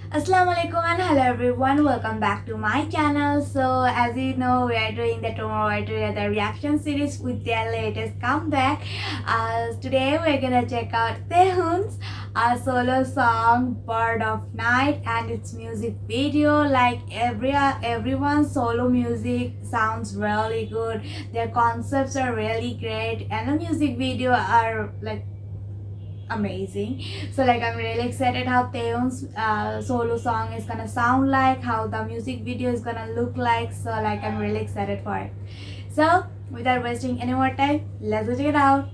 Assalamualaikum and hello everyone, welcome back to my channel. So as you know, we are doing the tomorrow the reaction series with their latest comeback. Today we're gonna check out TAEHYUN's solo song Bird of Night and its music video. Like everyone's solo music sounds really good, their concepts are really great, and the music video are like amazing. So like I'm really excited how Taehyun's solo song is gonna sound like, how the music video is gonna look like. So like I'm really excited for it. So without wasting any more time, let's go check it out.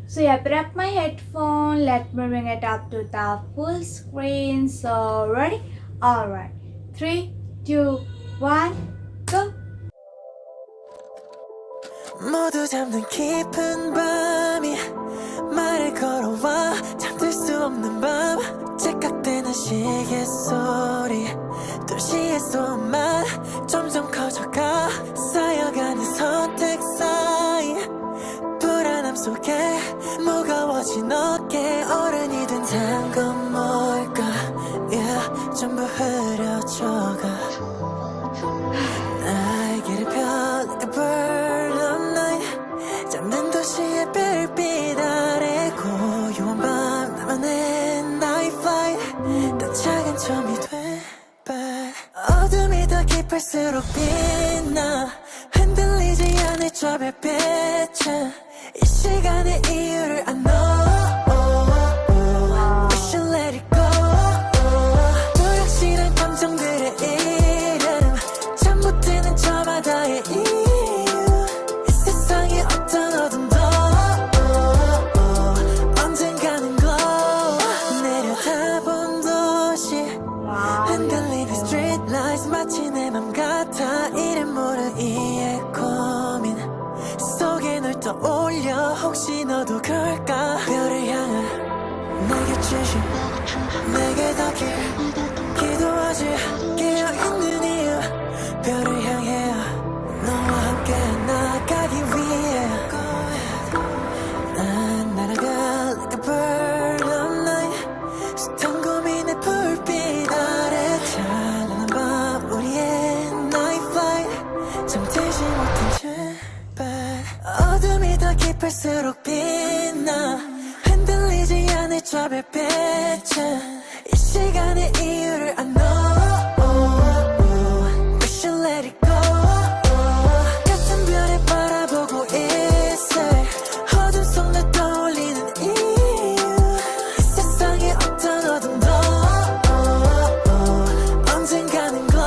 So yeah, put up my headphone, let me bring it up to the full screen. So ready? Alright, 3, 2, 1, go. 모두 잠든 깊은 밤이 말을 걸어와 잠들 수 없는 밤 째깍대는 시계 소리 도시의 소음만 점점 커져가 쌓여가는 선택 사이 불안함 속에 무거워진 어깨 어른이 된 단건 뭘까 yeah, 전부 흐려져가 날개를 펴 like a bird of night 잠든 도시의 별빛 아래 고요한 밤 나만의 night flight 더 작은 점이 돼 but 어둠이 더 깊을수록 빛나 흔들리지 않을 저 별빛은 이 시간의 이유를 I know We should let it go 불확실한 감정들의 이름 잠못 드는 저마다의 이유 이 세상의 어떤 어둠도 언젠가는 glow 내려다본 도시 흔들리는 street lights 마치 내 맘 같아 이름 모를 이의 고민 속에 널 떠올려 혹시 너도 그럴까 별을 향한 내 곁이지 내게 닿길 기도하지 깨어있는 이유 별을 향해 너와 함께 나가기 위해 난 날아가 like a bird of night 숱한 고민의 불빛 아래 찬란한 밤 우리의 night flight 잠들지 못한 제발 어둠이 더 깊을수록 빛나 흔들리지 않을 저 별빛은 이 시간의 이유를 I know We should let it go 같은 별에 바라보고 있을 어둠 속 날 떠올리는 이유 이 세상의 어떤 어둠도 언젠가는 glow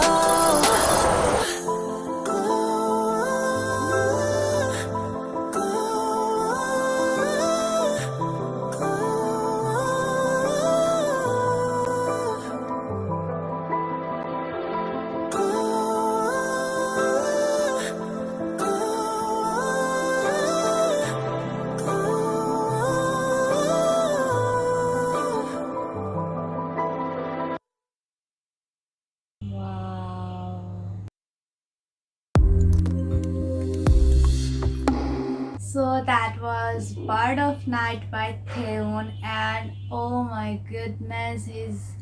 So that was Bird of Night by Taehyun, and oh my goodness, his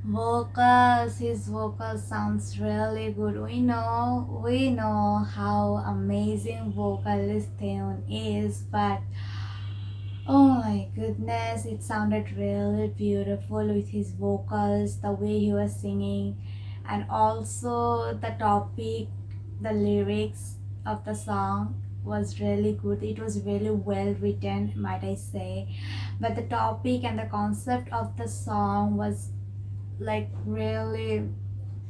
vocals sounds really good. We know how amazing vocalist Taehyun is, but oh my goodness, it sounded really beautiful with his vocals, the way he was singing, and also the topic, the lyrics of the song was really good. It was really well written, might I say. But the topic and the concept of the song was like really,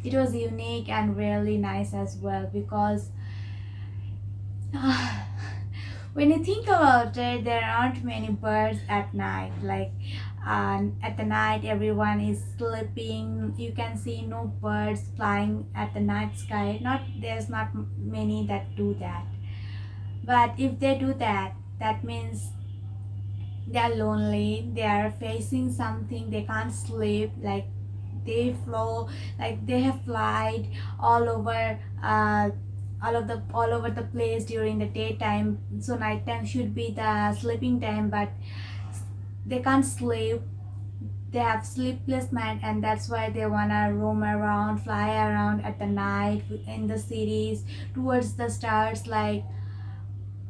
it was unique and really nice as well, because when you think about it, there aren't many birds at night. Like at the night everyone is sleeping, you can see no birds flying at the night sky. There's not many that do that. But if they do that, that means they are lonely, they are facing something, they can't sleep, like they flow, like they have flight all over all over the place during the daytime. So nighttime should be the sleeping time, but they can't sleep they have sleepless night, and that's why they wanna roam around, fly around at the night in the cities towards the stars, like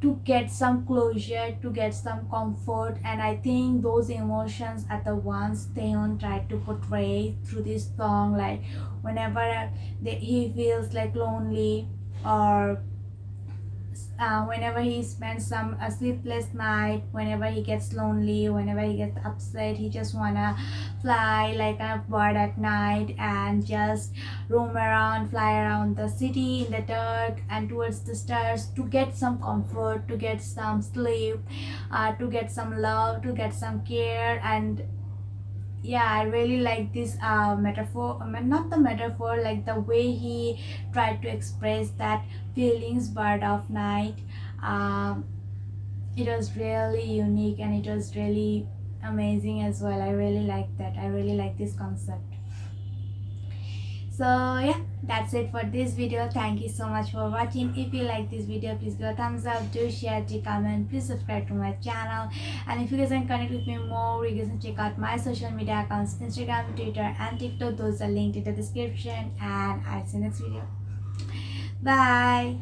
to get some closure, to get some comfort. And I think those emotions are the ones Taehyun tried to portray through this song. Like whenever he feels like lonely, or whenever he spends some a sleepless night, whenever he gets lonely, whenever he gets upset, he just wanna fly like a bird at night and just roam around, fly around the city in the dark and towards the stars, to get some comfort, to get some sleep, to get some love, to get some care. And yeah, I really like this metaphor, not the metaphor, like the way he tried to express that feelings bird of night. um, it was really unique, and it was really amazing as well. I really like that. I really like this concept. So yeah, that's it for this video. Thank you so much for watching. If you like this video, please give a thumbs up, do share, do comment, please subscribe to my channel. And if you guys want to connect with me more, you guys can check out my social media accounts, Instagram, Twitter and TikTok. Those are linked in the description, and I'll see you next video. Bye.